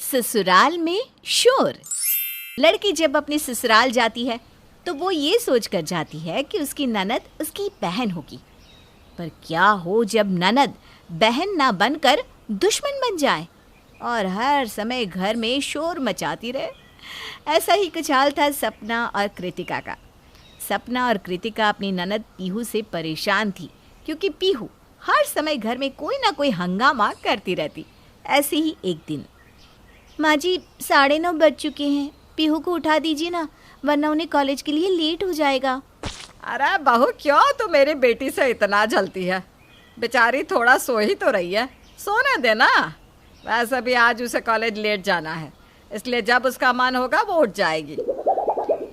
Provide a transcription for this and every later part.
ससुराल में शोर। लड़की जब अपने ससुराल जाती है तो वो ये सोच कर जाती है कि उसकी ननद उसकी बहन होगी। पर क्या हो जब ननद बहन ना बनकर दुश्मन बन जाए और हर समय घर में शोर मचाती रहे। ऐसा ही कुछ हाल था सपना और कृतिका का। सपना और कृतिका अपनी ननद पीहू से परेशान थी क्योंकि पीहू हर समय घर में कोई ना कोई हंगामा करती रहती। ऐसे ही एक दिन, माँ जी 9:30 बज चुके हैं, पीहू को उठा दीजिए ना, वरना उन्हें कॉलेज के लिए लेट हो जाएगा। अरे बहू, क्यों तू मेरी बेटी से इतना जलती है? बेचारी थोड़ा सो ही तो रही है, सोने देना। वैसे भी आज उसे कॉलेज लेट जाना है, इसलिए जब उसका मन होगा वो उठ जाएगी।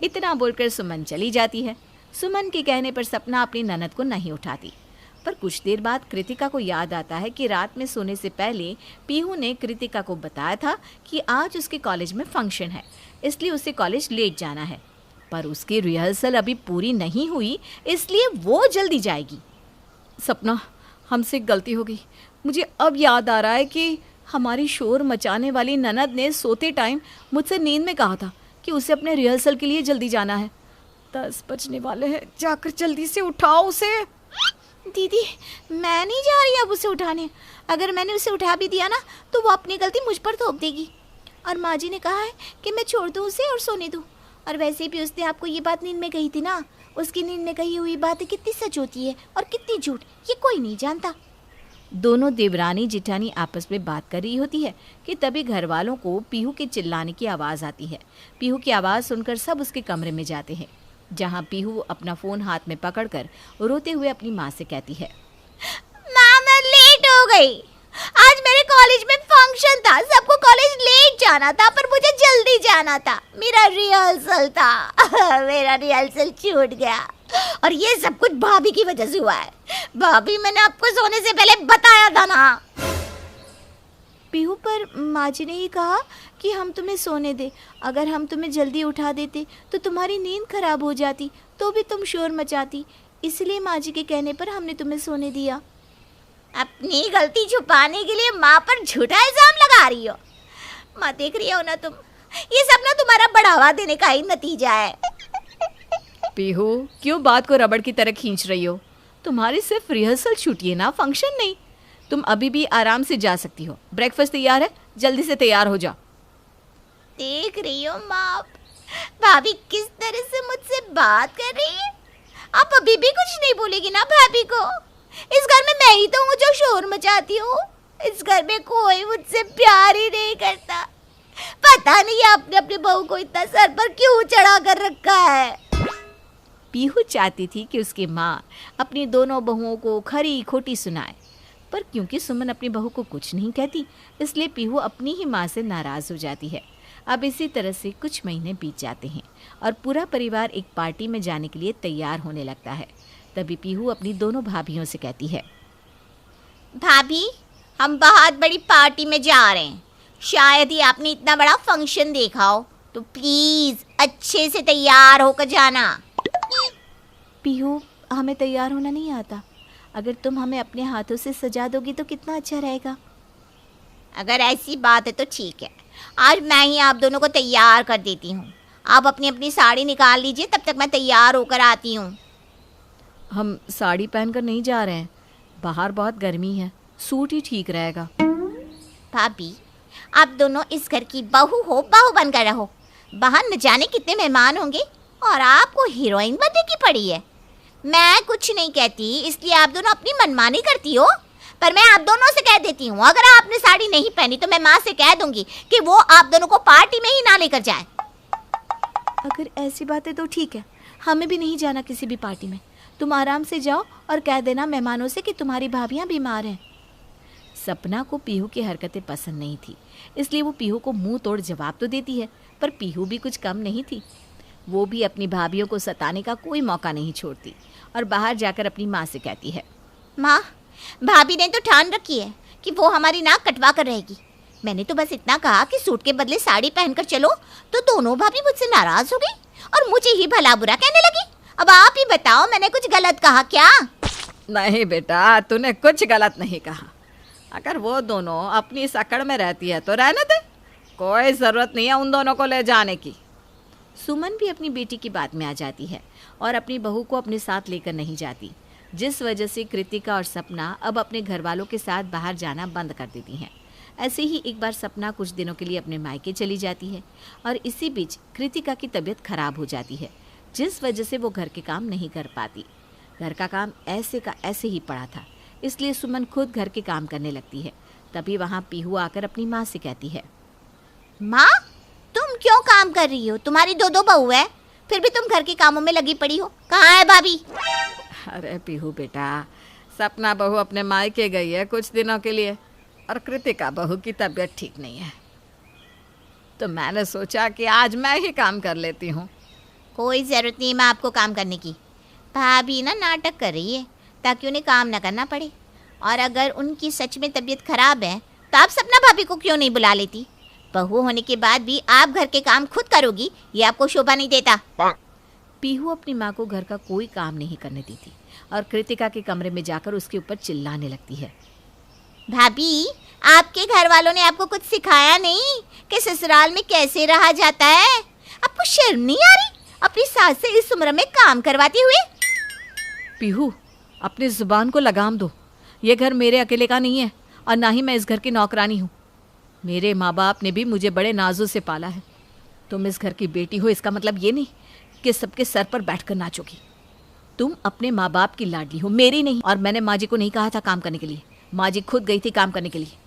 इतना बोलकर सुमन चली जाती है। सुमन के कहने पर सपना अपनी ननद को नहीं उठाती। पर कुछ देर बाद कृतिका को याद आता है कि रात में सोने से पहले पीहू ने कृतिका को बताया था कि आज उसके कॉलेज में फंक्शन है, इसलिए उसे कॉलेज लेट जाना है। पर उसकी रिहर्सल अभी पूरी नहीं हुई, इसलिए वो जल्दी जाएगी। सपना, हमसे गलती हो गई। मुझे अब याद आ रहा है कि हमारी शोर मचाने वाली ननद ने सोते टाइम मुझसे नींद में कहा था कि उसे अपने रिहर्सल के लिए जल्दी जाना है। 10 बजने वाले हैं, जाकर जल्दी से उठाओ उसे। दीदी, मैं नहीं जा रही अब उसे उठाने। अगर मैंने उसे उठा भी दिया ना तो वो अपनी गलती मुझ पर थोप देगी। और माँ जी ने कहा है कि मैं छोड़ दूँ उसे और सोने दूँ। और वैसे भी उसने आपको ये बात नींद में कही थी ना। उसकी नींद में कही हुई बातें कितनी सच होती है और कितनी झूठ, ये कोई नहीं जानता। दोनों देवरानी जिठानी आपस में बात कर रही होती है कि तभी घर वालों को पीहू के चिल्लाने की आवाज़ आती है। पीहू की आवाज़ सुनकर सब उसके कमरे में जाते हैं, जहाँ पीहू अपना फ़ोन हाथ में पकड़कर रोते हुए अपनी माँ से कहती है, माँ मैं लेट हो गई। आज मेरे कॉलेज में फंक्शन था, सबको कॉलेज लेट जाना था पर मुझे जल्दी जाना था। मेरा रिहर्सल था मेरा रिहर्सल छूट गया और ये सब कुछ भाभी की वजह से हुआ है। भाभी, मैंने आपको सोने से पहले बताया था ना। पीहू, पर माँ जी ने ही कहा कि हम तुम्हें सोने दे। अगर हम तुम्हें जल्दी उठा देते तो तुम्हारी नींद खराब हो जाती, तो भी तुम शोर मचाती। इसलिए माँ जी के कहने पर हमने तुम्हें सोने दिया। अपनी गलती छुपाने के लिए माँ पर झूठा इल्जाम लगा रही हो। माँ, देख रही हो ना तुम, ये सब ना तुम्हारा बढ़ावा देने का ही नतीजा है। पीहू, क्यों बात को रबड़ की तरह खींच रही हो? तुम्हारी सिर्फ रिहर्सल छूटी है ना, फंक्शन नहीं। तुम अभी भी आराम से जा सकती हो। ब्रेकफास्ट तैयार है, जल्दी से तैयार हो जा। देख रही हो माँ, भाभी किस तरह से मुझसे बात कर रही है। आप अभी भी कुछ नहीं बोलेगी ना भाभी को? इस घर में मैं ही तो हूँ जो शोर मचाती हूँ। इस घर में कोई मुझसे प्यार ही नहीं करता। पता नहीं आपने अपनी बहू को इतना सर पर क्यों चढ़ा कर रखा है। पीहू चाहती थी कि उसकी माँ अपनी दोनों बहुओं को खरी खोटी सुनाए, पर क्योंकि सुमन अपनी बहू को कुछ नहीं कहती, इसलिए पीहू अपनी ही माँ से नाराज़ हो जाती है। अब इसी तरह से कुछ महीने बीत जाते हैं और पूरा परिवार एक पार्टी में जाने के लिए तैयार होने लगता है। तभी पीहू अपनी दोनों भाभियों से कहती है, भाभी, हम बहुत बड़ी पार्टी में जा रहे हैं। शायद ही आपने इतना बड़ा फंक्शन देखा हो, तो प्लीज अच्छे से तैयार होकर जाना। पीहू, हमें तैयार होना नहीं आता। अगर तुम हमें अपने हाथों से सजा दोगी तो कितना अच्छा रहेगा। अगर ऐसी बात है तो ठीक है, आज मैं ही आप दोनों को तैयार कर देती हूँ। आप अपनी अपनी साड़ी निकाल लीजिए, तब तक मैं तैयार होकर आती हूँ। हम साड़ी पहनकर नहीं जा रहे हैं, बाहर बहुत गर्मी है, सूट ही ठीक रहेगा। भाभी, आप दोनों इस घर की बहू हो, बहू बनकर रहो। बाहर न जाने कितने मेहमान होंगे और आपको हीरोइन बनने की पड़ी है। मैं कुछ नहीं कहती, इसलिए आप दोनों अपनी मनमानी करती हो। पर मैं आप दोनों से कह देती हूँ, अगर आपने साड़ी नहीं पहनी तो मैं माँ से कह दूंगी कि वो आप दोनों को पार्टी में ही ना लेकर जाए। अगर ऐसी बात है तो ठीक है, हमें भी नहीं जाना किसी भी पार्टी में। तुम आराम से जाओ और कह देना मेहमानों से कि तुम्हारी भाभियाँ बीमार हैं। सपना को पीहू की हरकतें पसंद नहीं थी, इसलिए वो पीहू को मुंह तोड़ जवाब तो देती है, पर पीहू भी कुछ कम नहीं थी। वो भी अपनी भाभियों को सताने का कोई मौका नहीं छोड़ती और बाहर जाकर अपनी माँ से कहती है, माँ, भाभी ने तो ठान रखी है कि वो हमारी नाक कटवा कर रहेगी। मैंने तो बस इतना कहा कि सूट के बदले साड़ी पहनकर चलो, तो दोनों भाभी मुझसे नाराज हो गई और मुझे ही भला बुरा कहने लगी। अब आप ही बताओ, मैंने कुछ गलत कहा क्या? नहीं बेटा, तूने कुछ गलत नहीं कहा। अगर वो दोनों अपनी सकड़ में रहती है तो रहने दे, कोई ज़रूरत नहीं है उन दोनों को ले जाने की। सुमन भी अपनी बेटी की बात में आ जाती है और अपनी बहू को अपने साथ लेकर नहीं जाती, जिस वजह से कृतिका और सपना अब अपने घर वालों के साथ बाहर जाना बंद कर देती हैं। ऐसे ही एक बार सपना कुछ दिनों के लिए अपने मायके चली जाती है और इसी बीच कृतिका की तबीयत खराब हो जाती है, जिस वजह से वो घर के काम नहीं कर पाती। घर का काम ऐसे का ऐसे ही पड़ा था, इसलिए सुमन खुद घर के काम करने लगती है। तभी वहाँ पीहू आकर अपनी माँ से कहती है, माँ, तुम क्यों काम कर रही हो? तुम्हारी दो बहू है, फिर भी तुम घर के कामों में लगी पड़ी हो। कहाँ है भाभी? अरे पीहू बेटा, सपना बहू अपने मायके गई है कुछ दिनों के लिए और कृतिका बहू की तबीयत ठीक नहीं है, तो मैंने सोचा कि आज मैं ही काम कर लेती हूँ। कोई ज़रूरत नहीं है माँ आपको काम करने की। भाभी ना नाटक कर रही है ताकि उन्हें काम ना करना पड़े। और अगर उनकी सच में तबीयत खराब है तो आप सपना भाभी को क्यों नहीं बुला लेती? बहू होने के बाद भी आप घर के काम खुद करोगी, ये आपको शोभा नहीं देता। पीहू अपनी माँ को घर का कोई काम नहीं करने देती और कृतिका के कमरे में जाकर उसके ऊपर चिल्लाने लगती है। भाभी, आपके घर वालों ने आपको कुछ सिखाया नहीं कि ससुराल में कैसे रहा जाता है? आपको शर्म नहीं आ रही अपनी सास से इस उम्र में काम करवाते हुए? पीहू, अपनी जुबान को लगाम दो। ये घर मेरे अकेले का नहीं है और ना ही मैं इस घर की नौकरानी हूँ। मेरे माँ बाप ने भी मुझे बड़े नाजों से पाला है। तुम इस घर की बेटी हो, इसका मतलब ये नहीं कि सबके सर पर बैठकर नाचोगी। तुम अपने माँ बाप की लाडली हो, मेरी नहीं। और मैंने माँ जी को नहीं कहा था काम करने के लिए, माँ जी खुद गई थी काम करने के लिए।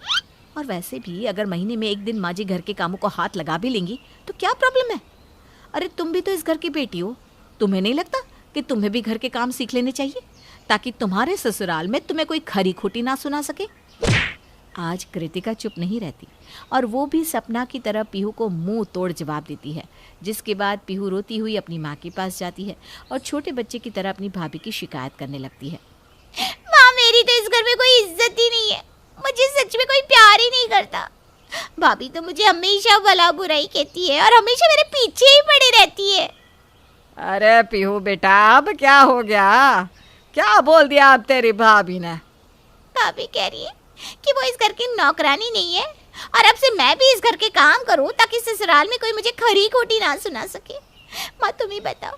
और वैसे भी अगर महीने में एक दिन माँ जी घर के कामों को हाथ लगा भी लेंगी तो क्या प्रॉब्लम है? अरे तुम भी तो इस घर की बेटी हो, तुम्हें नहीं लगता कि तुम्हें भी घर के काम सीख लेने चाहिए ताकि तुम्हारे ससुराल में तुम्हें कोई खरी खोटी ना सुना सके? आज कृतिका चुप नहीं रहती और वो भी सपना की तरह पीहू को मुंह तोड़ जवाब देती है, जिसके बाद पीहू रोती हुई अपनी माँ के पास जाती है और छोटे बच्चे की तरह अपनी भाभी की शिकायत करने लगती है। माँ, मेरी तो इस घर में कोई इज्जत ही नहीं है, मुझे सच में कोई प्यार ही नहीं करता। भाभी तो मुझे हमेशा भला बुराई कहती है और हमेशा मेरे पीछे ही पड़ी रहती है। अरे पीहू बेटा, अब क्या हो गया? क्या बोल दिया अब तेरी भाभी ने? भाभी कह रही है कि वो इस घर की नौकरानी नहीं है और अब से मैं भी इस घर के काम करूं ताकि ससुराल में कोई मुझे खरी खोटी ना सुना सके। माँ, तुम ही बताओ,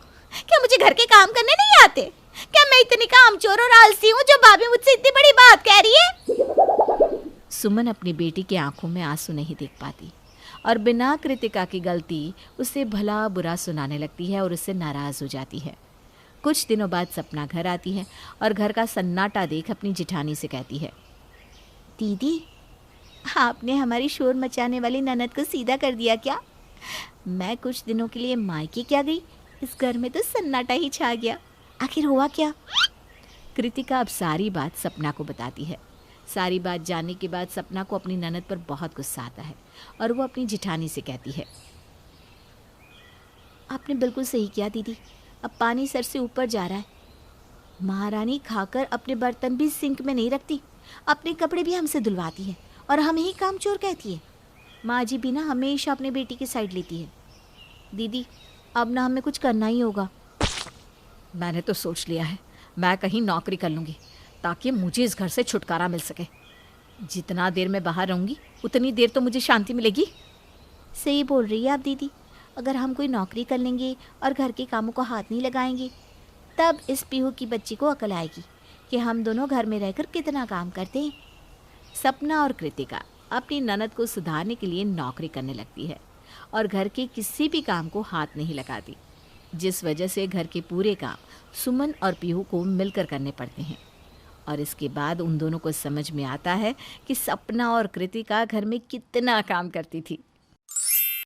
क्या मुझे घर के काम करने नहीं आते? क्या मैं इतनी कामचोर और आलसी हूँ जो भाभी मुझसे इतनी बड़ी बात कह रही है? सुमन अपनी बेटी की आंखों में आंसू नहीं देख पाती और बिना कृतिका की गलती उसे भला बुरा सुनाने लगती है और उससे नाराज हो जाती है। कुछ दिनों बाद सपना घर आती है और घर का सन्नाटा देख अपनी जिठानी से कहती है, दीदी, आपने हमारी शोर मचाने वाली ननद को सीधा कर दिया क्या? मैं कुछ दिनों के लिए मायके क्या गई, इस घर में तो सन्नाटा ही छा गया। आखिर हुआ क्या? कृतिका अब सारी बात सपना को बताती है। सारी बात जानने के बाद सपना को अपनी ननद पर बहुत गुस्सा आता है और वो अपनी जिठानी से कहती है, आपने बिल्कुल सही किया दीदी, अब पानी सर से ऊपर जा रहा है। महारानी खाकर अपने बर्तन भी सिंक में नहीं रखती, अपने कपड़े भी हमसे धुलवाती है और हमें ही कामचोर कहती है। माँ जी भी ना हमेशा अपने बेटी की साइड लेती है। दीदी, अब ना हमें कुछ करना ही होगा। मैंने तो सोच लिया है, मैं कहीं नौकरी कर लूँगी ताकि मुझे इस घर से छुटकारा मिल सके। जितना देर मैं बाहर रहूँगी उतनी देर तो मुझे शांति मिलेगी। सही बोल रही है आप दीदी, अगर हम कोई नौकरी कर लेंगे और घर के कामों को हाथ नहीं लगाएंगे तब इस पीहू की बच्ची को अकल आएगी कि हम दोनों घर में रहकर कितना काम करते हैं। सपना और कृतिका अपनी ननद को सुधारने के लिए नौकरी करने लगती है और घर के किसी भी काम को हाथ नहीं लगाती, जिस वजह से घर के पूरे काम सुमन और पीहू को मिलकर करने पड़ते हैं। और इसके बाद उन दोनों को समझ में आता है कि सपना और कृतिका घर में कितना काम करती थी।